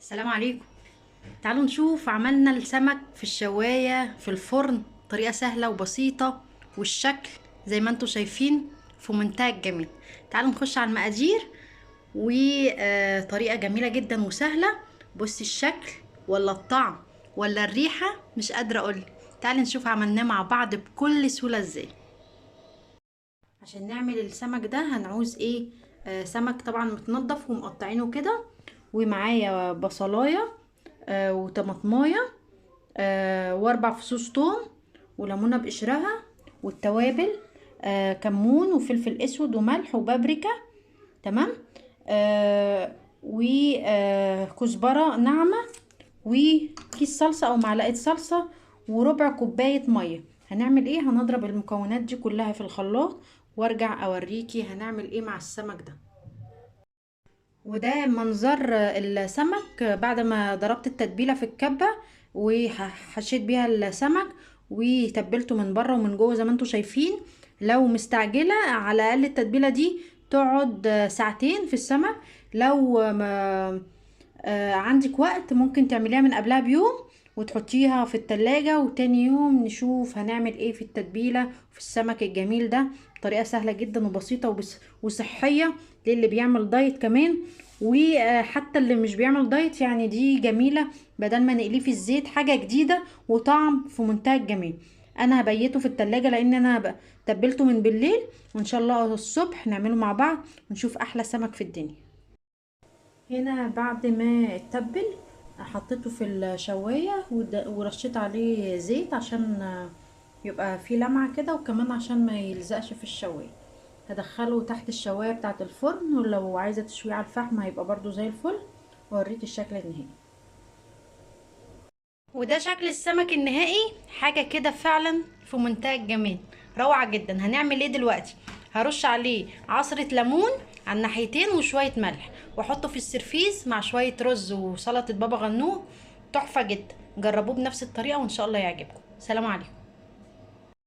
السلام عليكم. تعالوا نشوف عملنا السمك في الشواية في الفرن، طريقة سهلة وبسيطة، والشكل زي ما انتوا شايفين في منتهى الجمال. تعالوا نخش على المقادير، وطريقة جميلة جدا وسهلة. بصي الشكل ولا الطعم ولا الريحة، مش قادرة اقول. تعالوا نشوف عملناه مع بعض بكل سهولة ازاي. عشان نعمل السمك ده هنعوز ايه؟ سمك طبعا متنضف ومقطعينه كده، ومعايا بصلايه وطماطمايه واربع فصوص توم وليمونه بقشرها، والتوابل كمون وفلفل اسود وملح وبابريكا. تمام. وكزبره ناعمه، وكيس صلصه او معلقه صلصه، وربع كوبايه ميه. هنعمل ايه؟ هنضرب المكونات دي كلها في الخلاط، وارجع اوريكي هنعمل ايه مع السمك ده. وده منظر السمك بعد ما ضربت التتبيله في الكبه، وحشيت بيها السمك، وتبلته من بره ومن جوه زي ما انتم شايفين. لو مستعجله، على الاقل التتبيله دي تقعد ساعتين في السمك. لو ما عندك وقت ممكن تعمليها من قبلها بيوم، وتحطيها في التلاجة، وتاني يوم نشوف هنعمل ايه في التتبيلة في السمك الجميل ده. طريقة سهلة جدا وبسيطة وصحية للي بيعمل دايت كمان، وحتى اللي مش بيعمل دايت يعني دي جميلة. بدل ما نقليه في الزيت، حاجة جديدة وطعم في منتهى الجمال. انا هبيته في التلاجة لان انا تبلته من بالليل، وان شاء الله الصبح نعمله مع بعض ونشوف احلى سمك في الدنيا. هنا بعد ما اتبل حطيته في الشواية، ورشيت عليه زيت عشان يبقى فيه لمعة كده، وكمان عشان ما يلزقش في الشواية. هدخله تحت الشواية بتاعة الفرن، ولو عايزة تشويه على الفحم هيبقى برضو زي الفل. واوريك الشكل النهائي. وده شكل السمك النهائي، حاجة كده فعلا في منتهى الجمال، روعة جدا. هنعمل ايه دلوقتي؟ هرش عليه عصرة ليمون على الناحيتين وشوية ملح، واحطه في السرفيز مع شوية رز وسلطة بابا غنوج. تحفة جدا. جربوه بنفس الطريقة وان شاء الله يعجبكم. سلام عليكم.